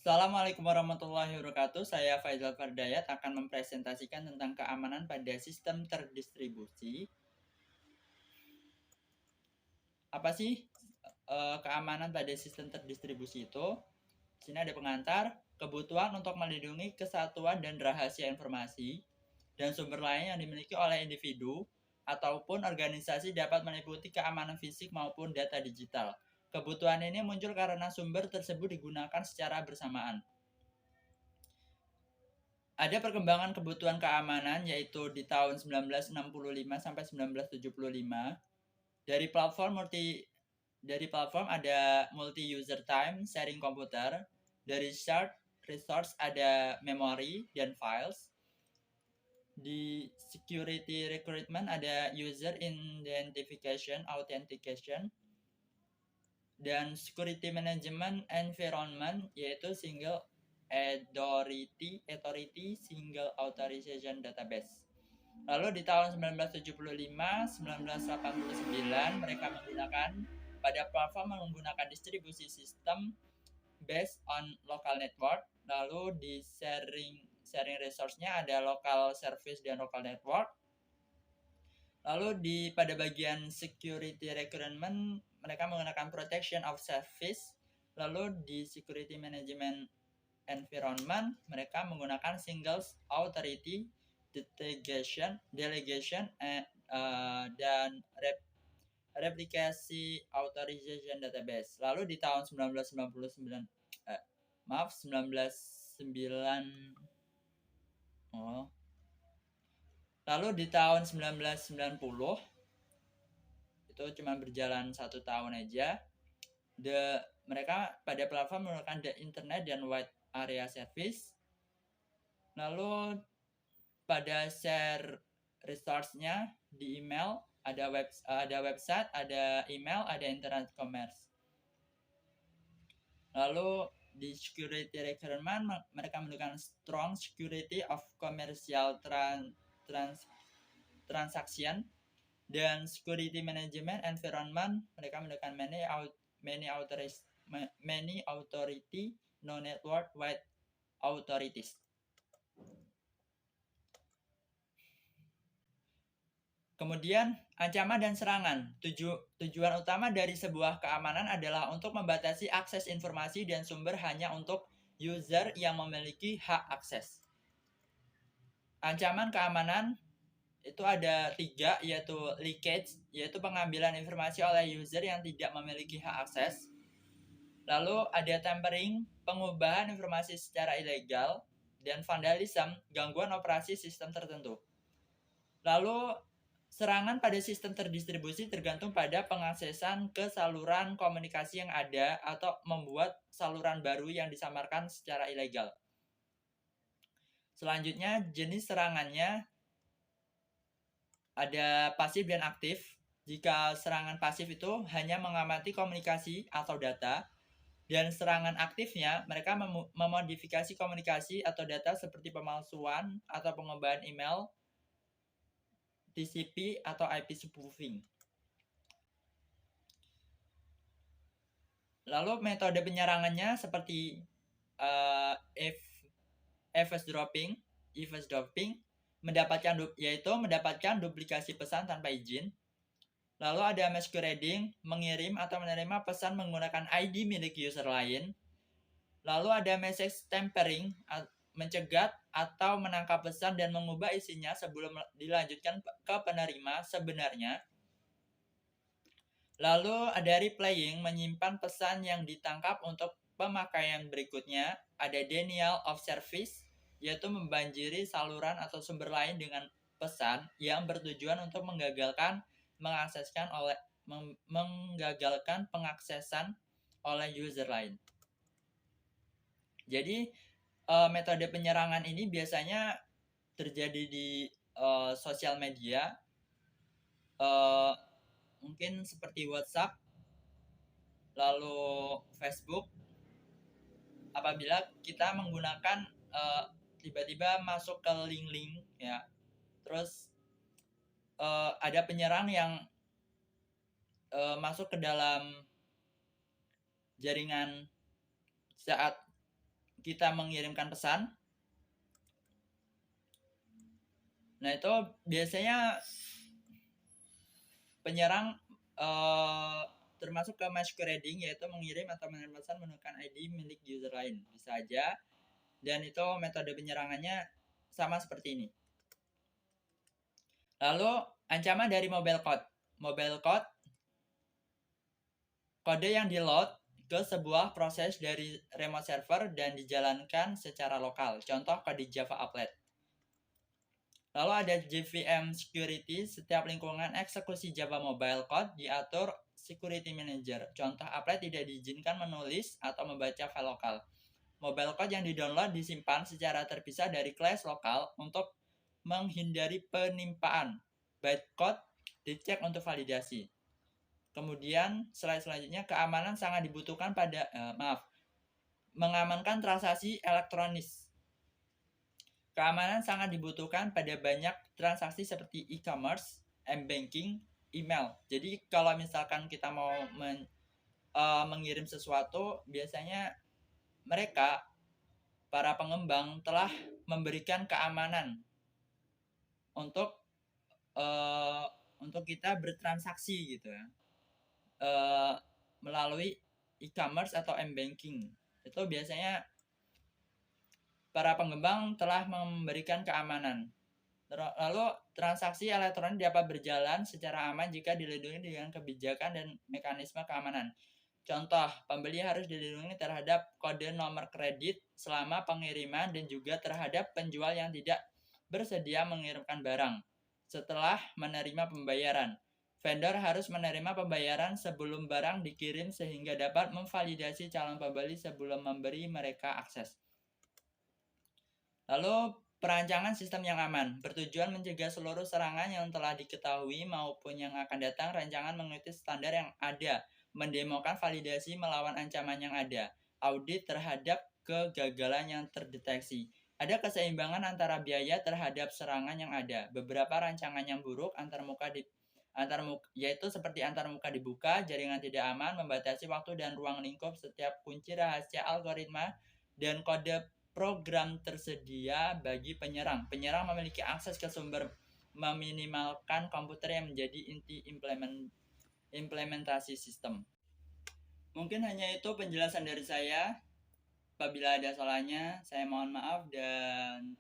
Assalamualaikum warahmatullahi wabarakatuh. Saya Faizal Fardayat akan mempresentasikan tentang keamanan pada sistem terdistribusi. Apa sih keamanan pada sistem terdistribusi itu? Di sini ada pengantar, kebutuhan untuk melindungi kesatuan dan rahasia informasi dan sumber lain yang dimiliki oleh individu ataupun organisasi dapat meliputi keamanan fisik maupun data digital. Kebutuhan ini muncul karena sumber tersebut digunakan secara bersamaan. Ada perkembangan kebutuhan keamanan yaitu di tahun 1965 sampai 1975 dari platform ada multi user time sharing komputer, dari shared resource ada memory dan files, di security recruitment ada user identification authentication, dan security management environment yaitu single authority single authorization database. Lalu di tahun 1975-1989 mereka menggunakan distribusi sistem based on local network. Lalu di sharing resource-nya ada local service dan local network. Lalu pada bagian security recruitment mereka menggunakan protection of service. Lalu di security management environment mereka menggunakan single authority delegation dan replikasi authorization database. Lalu di tahun 1999 Lalu di tahun 1990 itu cuma berjalan 1 tahun aja. Mereka pada platform menggunakan the internet dan wide area service. Lalu pada share resource-nya di email ada website, ada email, ada internet commerce. Lalu di security requirement mereka menggunakan strong security of commercial transaction, dan security management environment mereka menggunakan many authority no network wide authorities. Kemudian ancaman dan serangan. Tujuan utama dari sebuah keamanan adalah untuk membatasi akses informasi dan sumber hanya untuk user yang memiliki hak akses. Ancaman keamanan itu ada 3, yaitu leakage, yaitu pengambilan informasi oleh user yang tidak memiliki hak akses. Lalu ada tampering, pengubahan informasi secara ilegal, dan vandalism, gangguan operasi sistem tertentu. Lalu serangan pada sistem terdistribusi tergantung pada pengaksesan ke saluran komunikasi yang ada atau membuat saluran baru yang disamarkan secara ilegal. Selanjutnya, jenis serangannya ada pasif dan aktif. Jika serangan pasif itu hanya mengamati komunikasi atau data, dan serangan aktifnya mereka memodifikasi komunikasi atau data seperti pemalsuan atau pengubahan email, TCP atau IP spoofing. Lalu metode penyerangannya seperti eavesdropping, mendapatkan duplikasi pesan tanpa izin. Lalu ada masquerading, mengirim atau menerima pesan menggunakan ID milik user lain. Lalu ada message tampering, mencegat atau menangkap pesan dan mengubah isinya sebelum dilanjutkan ke penerima sebenarnya. Lalu ada replaying, menyimpan pesan yang ditangkap untuk pemakaian berikutnya. Ada denial of service, yaitu membanjiri saluran atau sumber lain dengan pesan yang bertujuan untuk menggagalkan pengaksesan oleh user lain. Jadi metode penyerangan ini biasanya terjadi di sosial media, mungkin seperti WhatsApp, lalu Facebook. Apabila kita menggunakan tiba-tiba masuk ke link-link ya, terus ada penyerang yang masuk ke dalam jaringan saat kita mengirimkan pesan. Nah, itu biasanya penyerang termasuk ke masquerading, yaitu mengirim atau menerima pesan menggunakan ID milik user lain. Bisa aja. Dan itu metode penyerangannya sama seperti ini. Lalu ancaman dari mobile code. Mobile code, kode yang di-load ke sebuah proses dari remote server dan dijalankan secara lokal. Contoh kode Java Applet. Lalu ada JVM Security, setiap lingkungan eksekusi Java Mobile Code diatur Security Manager. Contoh applet tidak diizinkan menulis atau membaca file lokal. Mobile Code yang di-download disimpan secara terpisah dari class lokal untuk menghindari penimpaan. Bytecode dicek untuk validasi. Kemudian slide selanjutnya, keamanan sangat dibutuhkan pada mengamankan transaksi elektronis. Keamanan sangat dibutuhkan pada banyak transaksi seperti e-commerce, m-banking, email. Jadi kalau misalkan kita mau mengirim sesuatu, biasanya mereka, para pengembang, telah memberikan keamanan untuk kita bertransaksi gitu ya, melalui e-commerce atau m-banking. Itu biasanya para pengembang telah memberikan keamanan. Lalu transaksi elektronik dapat berjalan secara aman jika dilindungi dengan kebijakan dan mekanisme keamanan. Contoh, pembeli harus dilindungi terhadap kode nomor kredit selama pengiriman dan juga terhadap penjual yang tidak bersedia mengirimkan barang setelah menerima pembayaran. Vendor harus menerima pembayaran sebelum barang dikirim sehingga dapat memvalidasi calon pembeli sebelum memberi mereka akses. Lalu perancangan sistem yang aman bertujuan mencegah seluruh serangan yang telah diketahui maupun yang akan datang. Rancangan mengikuti standar yang ada, mendemokan validasi melawan ancaman yang ada, audit terhadap kegagalan yang terdeteksi. Ada keseimbangan antara biaya terhadap serangan yang ada. Beberapa rancangan yang buruk yaitu seperti antarmuka dibuka, jaringan tidak aman, membatasi waktu dan ruang lingkup setiap kunci rahasia algoritma dan kode program tersedia bagi penyerang. Penyerang memiliki akses ke sumber, meminimalkan komputer yang menjadi inti implementasi sistem. Mungkin hanya itu penjelasan dari saya. Apabila ada salahnya, saya mohon maaf dan